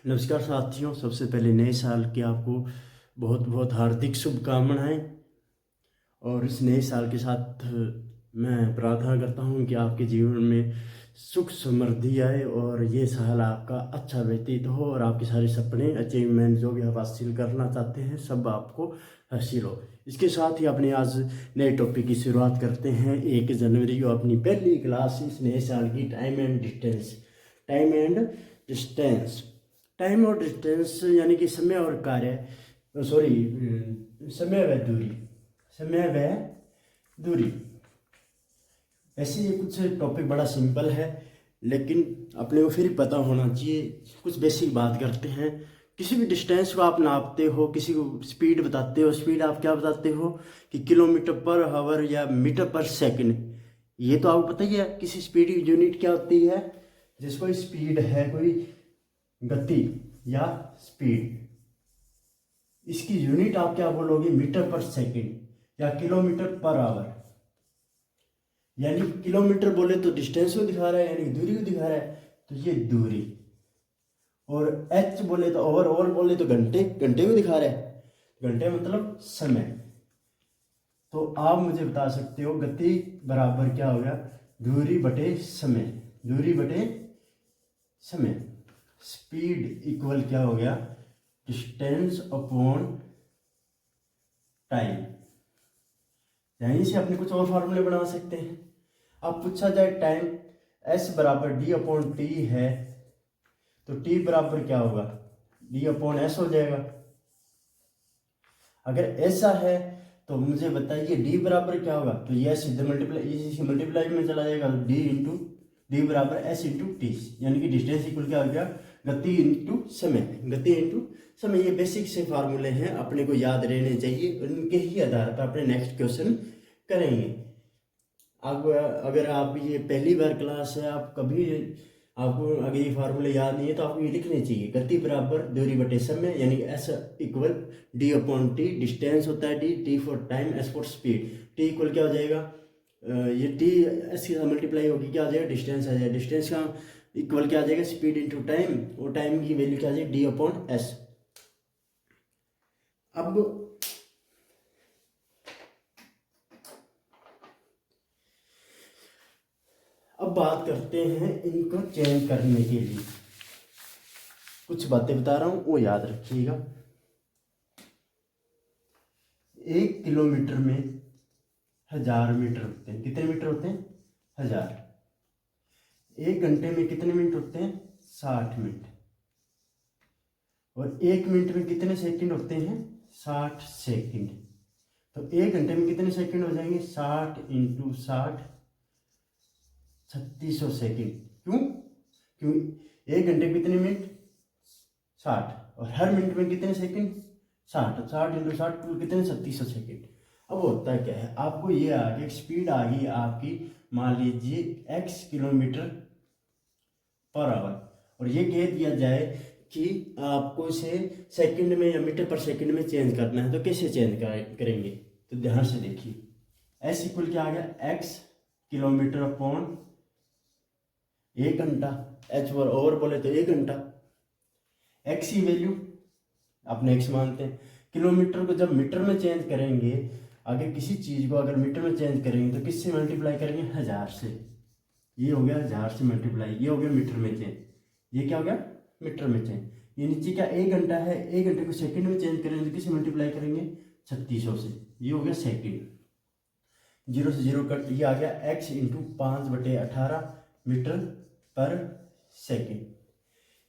नमस्कार साथियों, सबसे पहले नए साल की आपको बहुत बहुत हार्दिक शुभकामनाएं। और इस नए साल के साथ मैं प्रार्थना करता हूं कि आपके जीवन में सुख समृद्धि आए और ये साल आपका अच्छा व्यतीत हो और आपके सारे सपने अचीवमेंट जो भी आप हासिल करना चाहते हैं सब आपको हासिल हो। इसके साथ ही अपने आज नए टॉपिक की शुरुआत करते हैं। 1 जनवरी को अपनी पहली क्लास इस नए साल की time and distance. Time and distance time और डिस्टेंस यानी कि समय और कार्य, समय व दूरी। समय व दूरी। वैसे ये कुछ टॉपिक बड़ा सिंपल है, लेकिन अपने को फिर पता होना चाहिए। कुछ बेसिक बात करते हैं। किसी भी डिस्टेंस को आप नापते हो, किसी को स्पीड बताते हो, स्पीड आप क्या बताते हो कि किलोमीटर पर आवर या मीटर पर सेकंड। ये तो आपको पता ही है। किसी स्पीड की यूनिट क्या होती है। जिसको स्पीड है, कोई गति या स्पीड, इसकी यूनिट आप क्या बोलोगे, मीटर पर सेकंड या किलोमीटर पर आवर। यानी किलोमीटर बोले तो डिस्टेंस को दिखा रहा है, यानी दूरी को दिखा रहा है, तो ये दूरी। और एच बोले तो ओवर, ओवर बोले तो घंटे, घंटे को दिखा रहा है। घंटे मतलब समय। तो आप मुझे बता सकते हो गति बराबर क्या हो गया, दूरी बटे समय। दूरी बटे समय। स्पीड इक्वल क्या हो गया, डिस्टेंस अपॉन टाइम। यहीं से अपने कुछ और फार्मूले बना सकते हैं। अब पूछा जाए टाइम, एस बराबर डी अपॉन टी है, तो टी बराबर क्या होगा, डी अपॉन एस हो जाएगा। अगर ऐसा है तो मुझे बताइए डी बराबर क्या होगा, तो ये सीधे मल्टीप्लाई में चला जाएगा। डी इंटू डी बराबर एस इंटू टी, यानी कि डिस्टेंस इक्वल क्या हो गया, गति इंटू समय। गति इंटू समय। ये बेसिक से फार्मूले हैं, अपने को याद रहने चाहिए। उनके ही आधार पर अपने नेक्स्ट क्वेश्चन करेंगे। अब अगर आप ये पहली बार क्लास है, आप कभी आपको अगर ये फार्मूले याद नहीं है तो आपको ये लिखने चाहिए। गति बराबर दूरी बटे समय, यानी S equal D upon T. Distance होता है D, T for time, S for speed. T equal क्या हो जाएगा, ये टी एस के साथ मल्टीप्लाई होगी, क्या आ जाएगा, डिस्टेंस आ जाएगा। डिस्टेंस का इक्वल क्या आ जाएगा, स्पीड इंटू टाइम, और टाइम की वैल्यू क्या आ जाएगी, डी अपॉन एस। अब बात करते हैं इनको चेंज करने के लिए। कुछ बातें बता रहा हूं, वो याद रखिएगा। 1 किलोमीटर में 1000 मीटर होते हैं। कितने मीटर होते हैं, 1000। 1 घंटे में कितने मिनट होते हैं, 60 मिनट। और 1 मिनट में कितने सेकंड होते हैं, 60 सेकंड। तो 1 घंटे में कितने सेकंड हो जाएंगे, 60 इंटू 60, 3600 सेकंड। क्यों, क्यों 1 घंटे में कितने मिनट, 60, और हर मिनट में कितने सेकंड, 60। 60 इंटू 60 कुल कितने, 3600 सेकंड। अब होता क्या है, आपको ये आ गया, स्पीड आ गई आपकी, मान लीजिए x किलोमीटर पर आवर, और ये कह दिया जाए कि आपको इसे सेकंड में या मीटर पर सेकंड में चेंज करना है, तो कैसे चेंज करेंगे, तो ध्यान से देखिए। s इक्वल क्या आ गया, x किलोमीटर अपॉन 1 घंटा। h ओवर बोले तो 1 घंटा। x की वैल्यू अपने x मानते हैं। किलोमीटर को जब मीटर में चेंज करेंगे, अगर किसी चीज को अगर मीटर में चेंज करेंगे तो किससे मल्टीप्लाई करेंगे, 1000 से। ये हो गया 1000 से मल्टीप्लाई, ये हो गया मीटर में चेंज, ये क्या हो गया, मीटर में चेंज। ये नीचे क्या 1 घंटा है, 1 घंटे को सेकंड में चेंज करेंगे तो किससे मल्टीप्लाई करेंगे, 3600 से। ये हो गया सेकंड। 0 से 0 कट, ये आ गया x इंटू 5/18 मीटर पर सेकंड।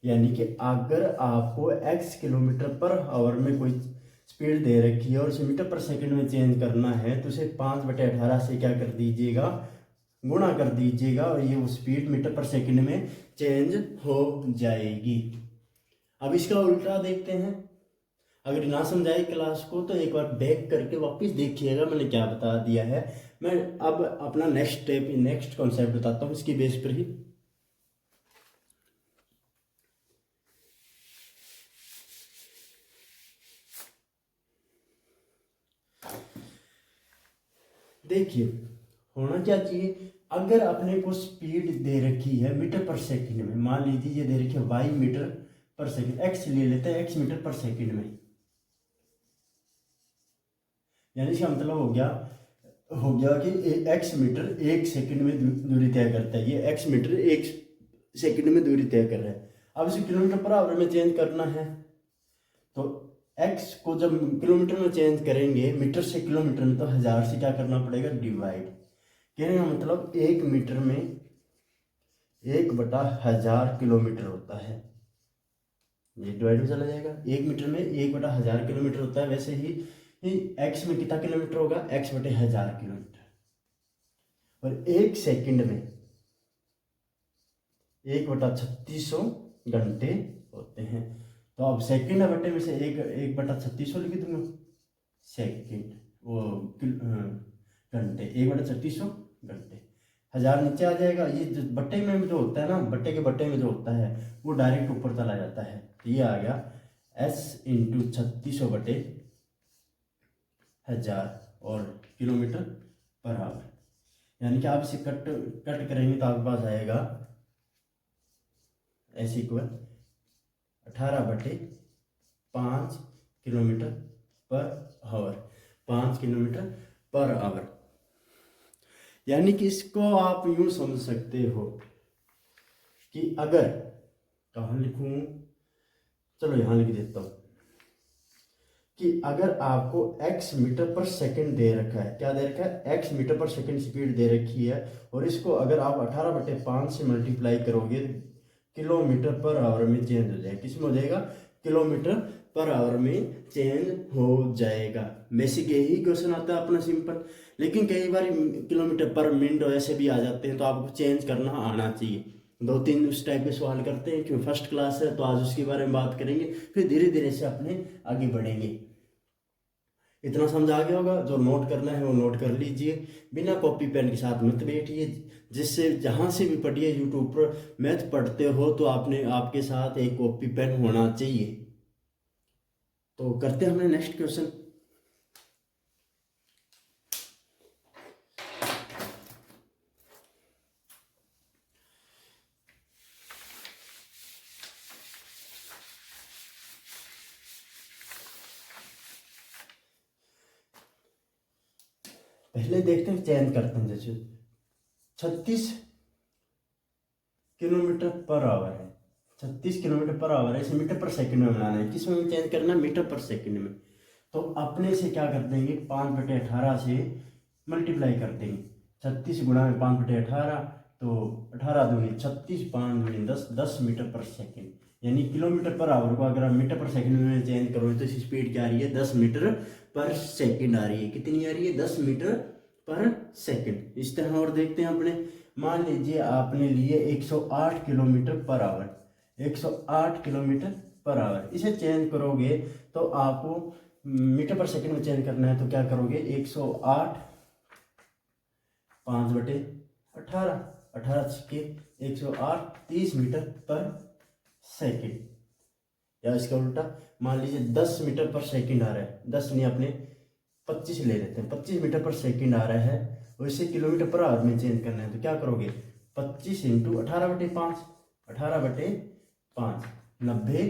यानी कि अगर आपको x किलोमीटर पर आवर में कोई स्पीड दे रखी है और उसे मीटर पर सेकंड में चेंज करना है, तो उसे 5/18 से क्या कर दीजिएगा, गुणा कर दीजिएगा, और ये स्पीड मीटर पर सेकंड में चेंज हो जाएगी। अब इसका उल्टा देखते हैं। अगर ना समझाए क्लास को तो एक बार बैक करके वापस देखिएगा मैंने क्या बता दिया है। मैं अब अपना नेक्स्ट स्टेप, नेक्स्ट कॉन्सेप्ट बताता हूँ इसकी बेस पर ही। देखिए होना क्या चाहिए, अगर अपने को स्पीड दे रखी है मीटर पर सेकंड में, मान लीजिए ये दे रखी है y मीटर पर सेकंड, एक्स ले लेते हैं एक्स मीटर पर सेकंड में। यानी इसका मतलब हो गया कि एक्स मीटर एक सेकंड में दूरी तय करता है। ये एक्स मीटर एक सेकंड में दूरी तय कर रहा है। अब इसे किलोमीटर पर आवर में चेंज करना है, तो एक्स को जब किलोमीटर में चेंज करेंगे, मीटर से किलोमीटर में, तो 1000 से क्या करना पड़ेगा, डिवाइड। कहने का मतलब 1 मीटर में 1/1000 किलोमीटर होता है। ये डिवाइड में चला जाएगा। 1 मीटर में 1/1000 किलोमीटर होता है। वैसे ही एक्स में कितना किलोमीटर होगा, x/1000 किलोमीटर। और 1 सेकंड में 1/3600 घंटे होते हैं। तो अब सेकंड बटे में से 1/3600 लिख दूंगा, सेकंड वो घंटे, 1/3600 घंटे। 1000 नीचे आ जाएगा। ये जो बट्टे में जो होता है ना, बट्टे के बट्टे में जो होता है वो डायरेक्ट ऊपर चला जाता है। तो ये आ गया s × 3600 बटे 1000 और किलोमीटर पर आवर। यानी कि आप इसे कट करेंगे तो आपके पास आएगा s = 18/5 kilometre per hour, 5 kilometre per hour. यानी कि इसको आप यूं समझ सकते हो कि अगर, कहाँ लिखूं, चलो यहाँ लिख देता हूँ कि अगर आपको x मीटर पर सेकंड दे रखा है, क्या दे रखा है, x मीटर पर सेकंड स्पीड दे रखी है, और इसको अगर आप 18/5 से मल्टीप्लाई करोगे किलोमीटर पर आवर में चेंज हो जाएगा। किस में हो जाएगा, किलोमीटर पर आवर में चेंज हो जाएगा। बेसिक यही क्वेश्चन आता है अपना सिंपल। लेकिन कई बार किलोमीटर पर मिनट ऐसे भी आ जाते हैं, तो आपको चेंज करना आना चाहिए। 2-3 उस टाइप के सवाल करते हैं, क्योंकि फर्स्ट क्लास है तो आज उसके बारे में बात करेंगे, फिर धीरे धीरे से अपने आगे बढ़ेंगे। इतना समझ आ गया होगा। जो नोट करना है वो नोट कर लीजिए, बिना कॉपी पेन के साथ मत बैठिए। जिससे जहाँ से भी पढ़िए, यूट्यूब पर मैथ पढ़ते हो तो आपके साथ एक कॉपी पेन होना चाहिए। तो करते हैं हमने नेक्स्ट क्वेश्चन। पहले देखते हैं, चेंज करते हैं। जैसे 36 किलोमीटर पर आवर है, 36 किलोमीटर पर आवर है, इसे मीटर पर सेकंड में बनाना है। किस में चेंज करना है, मीटर पर सेकंड में। तो अपने से क्या कर देंगे, 5/18 से मल्टीप्लाई कर देंगे। 36 गुणा में 5/18, तो 18 दूनी 36, 5 दूनी 10, 10 मीटर पर सेकंड। यानी किलोमीटर पर आवर को अगर आप मीटर पर सेकंड में चेंज करोगे तो इसकी स्पीड क्या आ रही है, 10 मीटर पर सेकंड आ रही है। कितनी आ रही है, 10 मीटर पर सेकंड। इस तरह और देखते हैं अपने। मान लीजिए आपने लिए 108 kilometre per hour, 108 kilometre per hour. इसे चेंज करोगे तो आपको मीटर पर सेकंड में चेंज करना है, तो क्या करोगे, 108 5/18, 18 के 108, 30 मीटर पर सेकंड। या इसका उल्टा, मान लीजिए 10 मीटर पर सेकंड आ रहा है, 10 नहीं अपने 25 ले लेते हैं, 25 मीटर पर सेकंड आ रहा है, और इसे किलोमीटर पर आवर में चेंज करना है। तो क्या करोगे, 25 × 18/5, 18/5, 90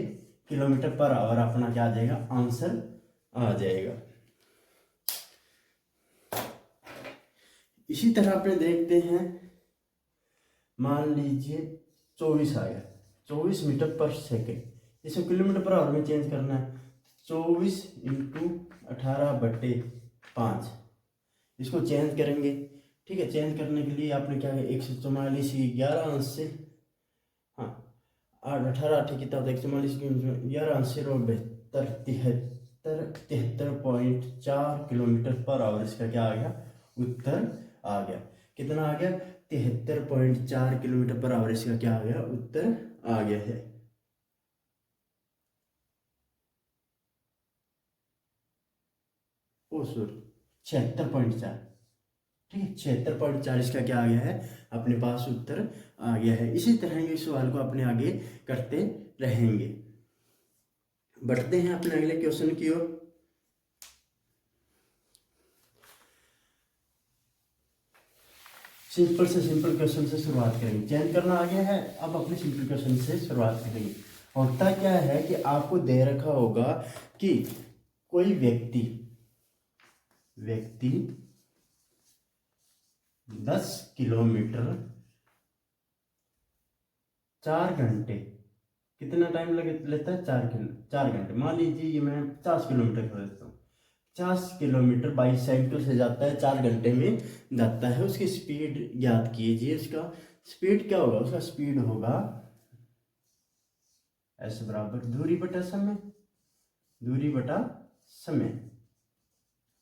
किलोमीटर पर आवर अपना क्या आ जाएगा, आंसर आ जाएगा। इसी तरह अपने देखते हैं, मान लीजिए 24 आ गया, 24 मीटर पर सेकंड, इसे किलोमीटर पर आवर में चेंज करना है। 24 × 18/5, इसको चेंज करेंगे। ठीक है, चेंज करने के लिए आपने क्या है, 144 11 अंश से, हाँ 18 8 कितना होता है, 144 11 अंश से 73.4 किलोमीटर पर आवर। इसका क्या आ गया, उत्तर आ गया। कितना आ गया, 73.4 किलोमीटर पर आवर। इसका क्या आ गया, उत्तर आ गया है। ओ सॉरी, 76.4। ठीक है, 76.4 इसका क्या आ गया है, अपने पास उत्तर आ गया है। इसी तरह के सवाल को अपने आगे करते रहेंगे। बढ़ते हैं अपने अगले क्वेश्चन की ओर। सिंपल से सिंपल क्वेश्चन से शुरुआत करेंगे। चेंज करना आ गया है, अब अपने सिंपल क्वेश्चन से शुरुआत करेंगे। होता क्या है कि आपको दे रखा होगा कि कोई व्यक्ति 10 किलोमीटर 4 घंटे, कितना टाइम लगे लेता है? 4 घंटे। मान लीजिए ये मैं 50 किलोमीटर कर देता हूँ। 50 किलोमीटर 22 साइकिल से जाता है, 4 घंटे में जाता है। उसकी स्पीड ज्ञात कीजिए। उसका स्पीड क्या होगा? उसका स्पीड होगा एस बराबर दूरी बटा समय। दूरी बटा समय,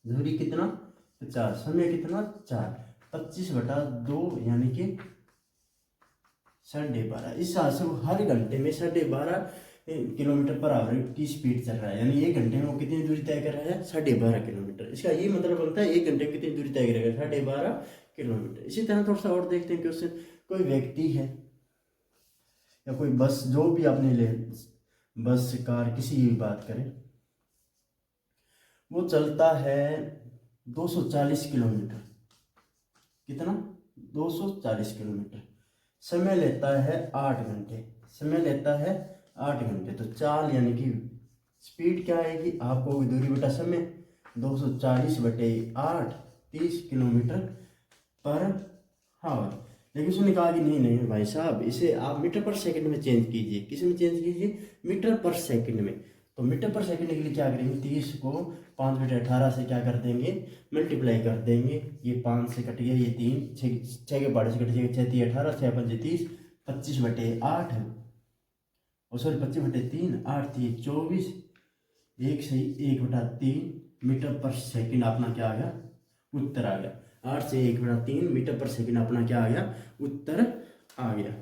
दूरी कितना? 50, समय कितना? 4, 25/2 यानी कि 12.5। इस हिसाब से वो हर घंटे में 12.5 किलोमीटर पर आवर की स्पीड चल रहा है। यानी 1 घंटे में वो कितनी दूरी तय कर रहा है? 12.5 किलोमीटर। इसका ये मतलब बनता है 1 घंटे में कितनी दूरी तय करेगा? 12.5 किलोमीटर। इसी तरह थोड़ा सा और देखते हैं क्वेश्चन। कोई व्यक्ति है या कोई बस, जो भी आपने ले, बस कार किसी भी बात करें, वो चलता है 240 किलोमीटर। कितना? 240 किलोमीटर। समय लेता है 8 घंटे। समय लेता है 8 घंटे। तो चाल यानी कि स्पीड क्या आएगी? आपको दूरी बटा समय 240/8, 30 किलोमीटर पर हावर। लेकिन उसने कहा कि नहीं नहीं भाई साहब, इसे आप मीटर पर सेकंड में चेंज कीजिए। किस में चेंज कीजिए? मीटर पर सेकंड में। तो मीटर पर सेकंड के लिए क्या करेंगे? 30 को 5/18 से क्या कर देंगे? मल्टीप्लाई कर देंगे। ये 5 से कट गया, ये 3, 6 के 12 से कट गया, 6 3 18, 6 5 30, 25/8 और सॉरी 25/3, 8 3 24, 1 से 1/3 मीटर पर सेकंड अपना क्या आ गया? उत्तर आ गया। 8 से 1/3 मीटर पर सेकंड अपना क्या आ गया? उत्तर आ गया।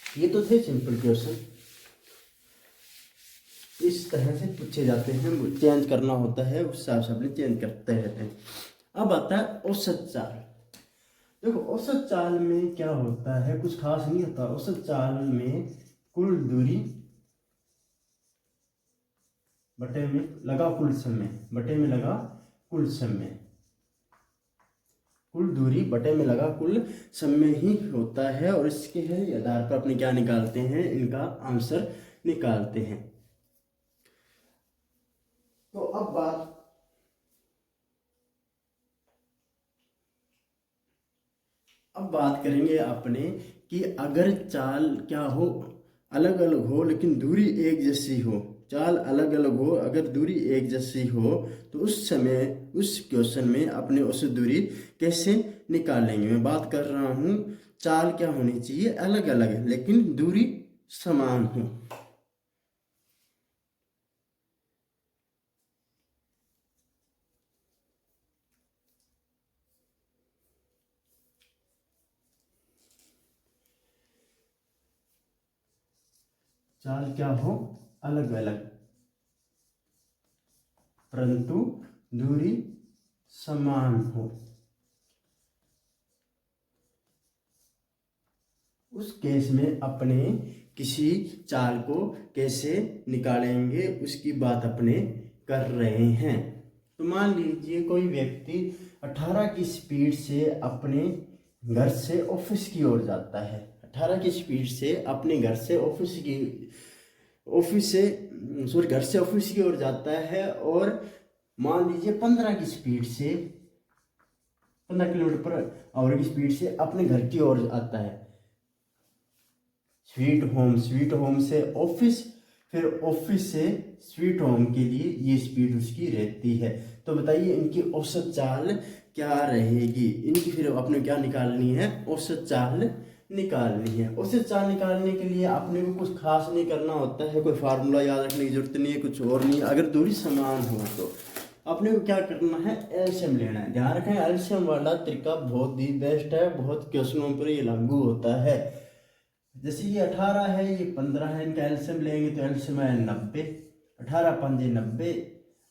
ये तो थे सिंपल क्वेश्चन। इस तरह से पूछे जाते हैं, चेंज करना होता है उस हिसाब से अपने चेंज करते रहते हैं। अब आता है औसत चाल। देखो औसत चाल में क्या होता है? कुछ खास नहीं होता। औसत चाल में कुल दूरी बटे में लगा कुल समय, बटे में लगा कुल समय, कुल दूरी बटे में लगा कुल समय ही होता है। और इसके आधार पर अपने क्या निकालते हैं? इनका आंसर निकालते हैं। तो अब बात करेंगे अपने कि अगर चाल क्या हो, अलग अलग हो लेकिन दूरी एक जैसी हो। चाल अलग अलग हो, अगर दूरी एक जैसी हो, तो उस समय उस क्वेश्चन में अपने उस दूरी कैसे निकालेंगे? मैं बात कर रहा हूँ चाल क्या होनी चाहिए? अलग अलग लेकिन दूरी समान हो। चाल क्या हो? अलग अलग परंतु दूरी समान हो। उस केस में अपने किसी चाल को कैसे निकालेंगे उसकी बात अपने कर रहे हैं। तो मान लीजिए कोई व्यक्ति 18 की स्पीड से अपने घर से ऑफिस की ओर जाता है। 18 की स्पीड से अपने घर से घर से ऑफिस की ओर जाता है। और मान लीजिए 15 की स्पीड से 15 किलोमीटर पर आवर की स्पीड से अपने घर की ओर आता है। स्वीट होम से ऑफिस, फिर ऑफिस से स्वीट होम के लिए ये स्पीड उसकी रहती है। तो बताइए इनकी औसत चाल क्या रहेगी? इनकी फिर अपने क्या निकालनी है? औसत चाल निकालनी है। औसत चाल निकालने के लिए अपने को कुछ खास नहीं करना होता है, कोई फार्मूला याद रखने की जरूरत नहीं है, कुछ और नहीं। अगर दूरी समान हो तो अपने को क्या करना है? एलसीएम लेना है। ध्यान रखें एलसीएम वाला तरीका बहुत ही बेस्ट है, बहुत क्वेश्चनों पर ये लागू होता है। जैसे ये 18 है, ये 15 है, इनका एलसीएम लेंगे तो एलसीएम है 90। 18 पंजे 90,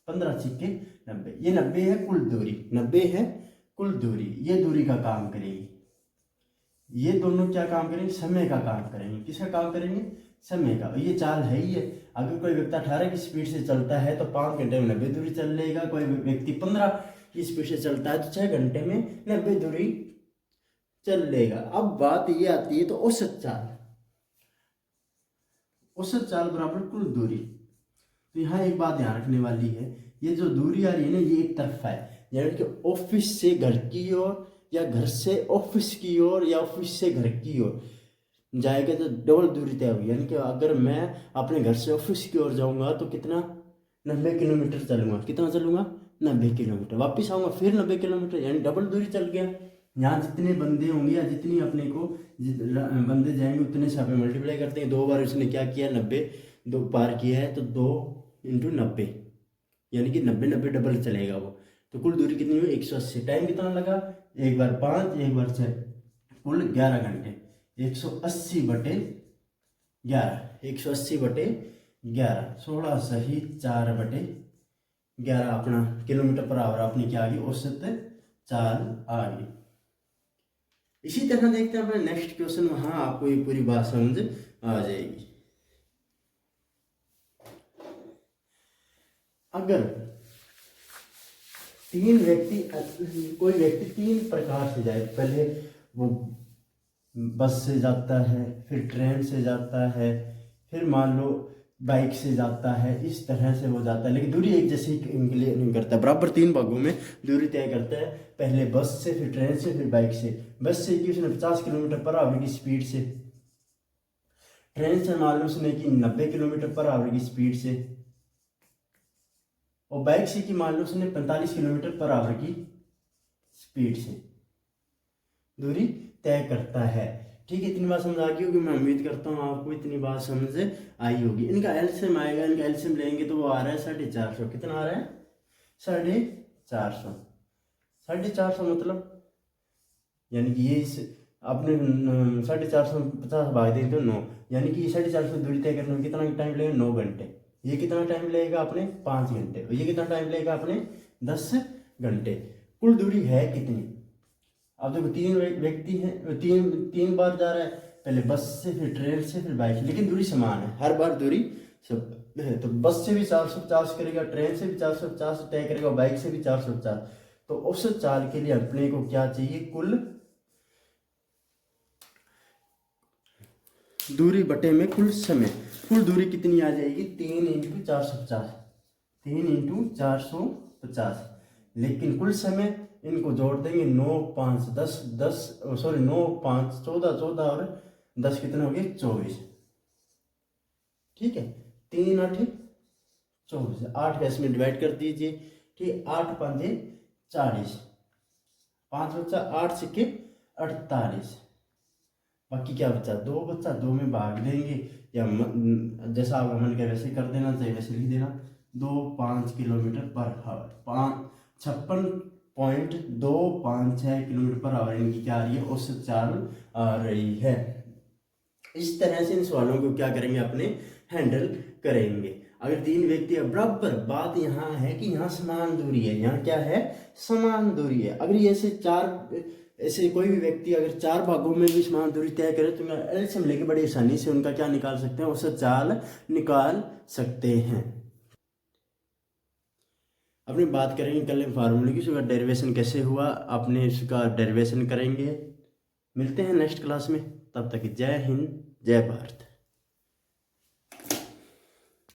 15 छिक्के 90। ये 90 है कुल दूरी, 90 है कुल दूरी। ये दूरी का काम करेगी। ये दोनों क्या काम करेंगे? समय का काम करेंगे। किसका काम करेंगे? समय का। ये चाल है ही है। अगर कोई व्यक्ति 18 की स्पीड से चलता है तो 5 घंटे में 90 दूरी चल लेगा। कोई व्यक्ति 15 की स्पीड से चलता है तो 6 घंटे में 90 दूरी चल लेगा। अब बात ये आती है तो औसत चाल, औसत चाल बराबर कुल दूरी। तो यहाँ एक बात ध्यान रखने वाली है, ये जो दूरी आ रही है ना ये एक तरफा है, यानी कि ऑफिस से घर की ओर या घर से ऑफिस की ओर या ऑफिस से घर की ओर जाएगा तो डबल दूरी तय होगी। यानी कि अगर मैं अपने घर से ऑफिस की ओर जाऊंगा तो कितना 90 किलोमीटर चलूंगा, कितना चलूंगा 90 किलोमीटर, वापस आऊंगा फिर 90 किलोमीटर, यानी डबल दूरी चल गया। यहाँ जितने बंदे होंगे या जितनी अपने को बंदे जाएंगे उतने से आप मल्टीप्लाई करते हैं। 2 बार उसने क्या किया 90 2 पार किया है तो 2 × 90 यानी कि 90 डबल चलेगा वो। तो कुल दूरी कितनी हुई 180। टाइम कितना लगा, एक बार 5 एक बार 6, कुल 11 घंटे। 180/11 180/11 16 सही 4/11 अपना किलोमीटर पर आवर अपनी क्या आ गई औसत चाल आ गई। इसी तरह देखते हैं अपने नेक्स्ट क्वेश्चन, वहां आपको ये पूरी बात समझ आ जाएगी। अगर कोई व्यक्ति 3 प्रकार से जाए, पहले वो बस से जाता है, फिर ट्रेन से जाता है, फिर मान लो बाइक से जाता है, इस तरह से वो जाता है, लेकिन दूरी एक जैसी इनके नहीं करता, बराबर 3 भागों में दूरी तय करता है। पहले बस से, फिर ट्रेन से, फिर बाइक से। बस से की उसने 50 किलोमीटर पर आवर की स्पीड से, ट्रेन से मान लो उसने की 90 किलोमीटर पर आवर की स्पीड से, और बाइक से की मान लो उसने 45 किलोमीटर पर आवर की स्पीड से दूरी तय करता है। ठीक है, इतनी बात समझ आ गई होगी, मैं उम्मीद करता हूँ आपको इतनी बात समझ आई होगी। इनका एलसीएम आएगा, इनका एलसीएम लेंगे तो वो आ रहा है 450। कितना आ रहा है 450। 450 मतलब यानी कि ये इस अपने 450 भाग देंगे तो 9, यानी कि 450 दूरी तय करने में कितना टाइम लगेगा 9 घंटे। ये कितना टाइम लगेगा अपने 5 घंटे, और ये कितना टाइम लगेगा अपने 10 घंटे। कुल दूरी है कितनी, अब देखो 3 व्यक्ति हैं, 3 बार जा रहा है, पहले बस से, फिर ट्रेन से, फिर बाइक से, लेकिन दूरी समान है, हर बार दूरी सब है। तो बस से भी 450 करेगा, ट्रेन से भी 450 तय करेगा, बाइक से भी 450। तो औसत चाल के लिए अपने को क्या चाहिए, कुल दूरी बटे में कुल समय। कुल दूरी कितनी आ जाएगी 3 × 450, 3 × 450, लेकिन कुल समय इनको जोड़ देंगे 9 5 10 सॉरी 9 5 14 14 और 10 कितने हो गए 24। ठीक है, 3 8 24, 8 का इसमें डिवाइड कर दीजिए। ठीक, 8 5 40, 5 बच्चा, 8 सिक्के 48, बाकी क्या बचा 2 बच्चा, 2 में भाग देंगे, या जैसा आपका मन करे वैसे कर देना चाहिए, वैसे लिख देना 2 5 kilometre per hour, 56.256 kilometre per hour इनकी क्या आ रही है औसत चाल आ रही है। इस तरह से इन सवालों को क्या करेंगे अपने हैंडल करेंगे। अगर 3 व्यक्ति बराबर, बात यहाँ है कि यहाँ समान दूरी है, यहाँ क्या है समान दूरी है। अगर ये ऐसे कोई भी व्यक्ति अगर 4 भागों में भी समान दूरी तय करे तो एलसीएम लेके बड़ी आसानी से उनका क्या निकाल सकते हैं, औसत चाल निकाल सकते हैं। अपनी बात करेंगे कल फार्मूले की, उसका डेरिवेशन कैसे हुआ, अपने इसका डेरिवेशन करेंगे। मिलते हैं नेक्स्ट क्लास में, तब तक जय हिंद जय भारत।